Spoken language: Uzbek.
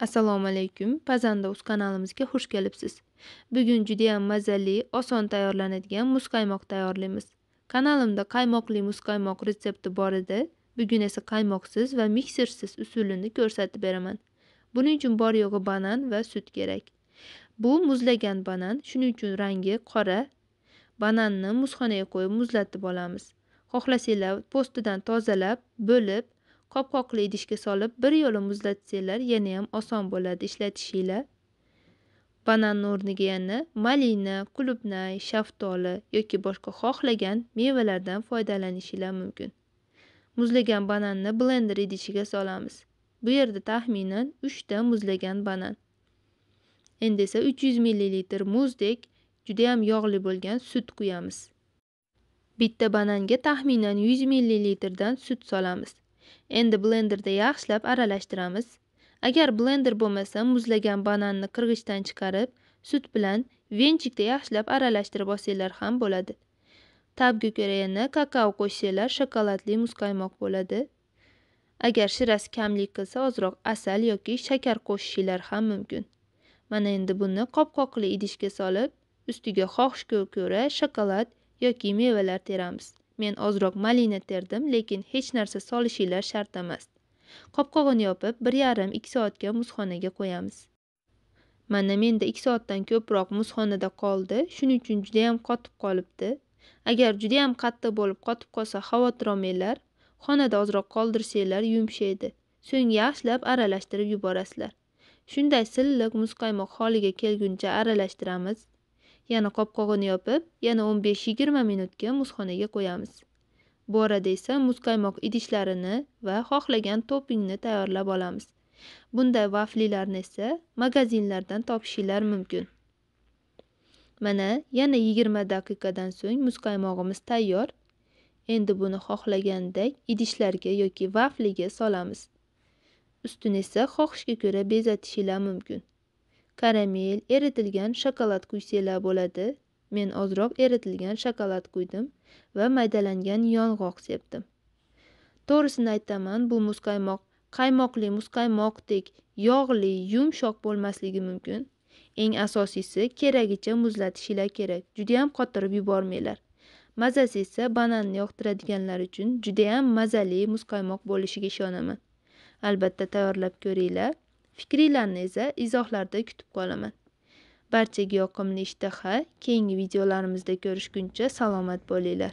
Assalomu alaykum. Pazanda uz kanalimizga xush kelibsiz. Bugun juda ham mazali, oson tayyorlanadigan muzqaymoq tayyorlaymiz. Kanalimda qaymoqli muzqaymoq retsepti bor edi. Bugun esa qaymoqsiz va miksersiz usulini ko'rsatib beraman. Buning uchun bor yo'g'i banan va sut kerak. Bu muzlagan banan, shuning uchun rangi qora. Bananni muzxonaga qo'yib muzlatib olamiz. Xohlasanglar po'stidan tozalab, bo'lib, qopqoqli idishga solib bir yo'la muzlatsanglar yana ham oson bo'ladi ishlatishinglar. Bananning o'rniga yana malina, qulupnay, shaftoli yoki boshqa xohlagan mevalardan foydalanishingiz mumkin. Muzlagan bananni blender idishiga solamiz. Bu yerda taxminan 3 ta muzlagan banan. Endi esa 300 ml muzdek juda ham yog'li bo'lgan sut quyamiz. Bitta bananga taxminan 100 ml dan sut solamiz. Endi blenderda yaxshilab aralashtiramiz. Agar blender bo'lmasa, muzlagan bananni qirg'ichdan chiqarib, sut bilan venchikda yaxshilab aralashtirib olsanglar ham bo'ladi. Tabga ko'ra yana kakao qo'shsanglar shokoladli muzqaymoq bo'ladi. Agar shirasi kamlik qilsa, ozroq asal yoki shakar qo'shishinglar ham mumkin. Mana endi buni qopqoqli idishga solib, ustiga xohishga ko'ra shokolad yoki mevalar teramiz. Men ozroq malina terdim, lekin hech narsa solishinglar shart emas. Qopqog'ini yopib 1,5-2 soatga muzxonaga qo'yamiz. Mana menda 2 soatdan ko'proq muzxonada qoldi, shuning uchun juda ham qotib qolibdi. Agar juda ham qattiq bo'lib qotib qolsa, xavotir olmanglar. Xonada ozroq qoldirsanglar yumshaydi. So'ng yaxshilab aralashtirib yuborasizlar. Shunday silliq muzqaymoq holiga kelguncha aralashtiramiz. Yana qopqog'ini yopib, yana 15-20 minutga muzxonaga qo'yamiz. Bu orada esa muzqaymoq idishlarini va xohlagan toppingni tayyorlab olamiz. Bunday vaflilarni esa magazinlardan topishingiz mumkin. Mana yana 20 daqiqadan so'ng muzqaymog'imiz tayyor. Endi buni xohlagandek idishlarga yoki vafliga solamiz. Ustini esa xohishga ko'ra bezatishingiz mumkin. Karamel, eritilgan shokolad quysanglar bo'ladi. Men ozroq eritilgan shokolad quydim va maydalangan yong'oq sepdim. To'g'risini aytaman, bu muzqaymoq qaymoqli muzqaymoqdek yog'li, yumshoq bo'lmasligi mumkin. Eng asosiysi keragicha muzlatishingiz kerak. Juda ham qotirib yubormanglar. Mazasi esa bananni yoqtiradiganlar uchun juda ham mazali muzqaymoq bo'lishiga ishonaman. Albatta tayyorlab ko'ringlar. Fikringizni esa izohlarda kutib qolaman. Barchaga yoqimli ishtaha. Keyingi videolarimizda ko'rishguncha salomat bo'linglar.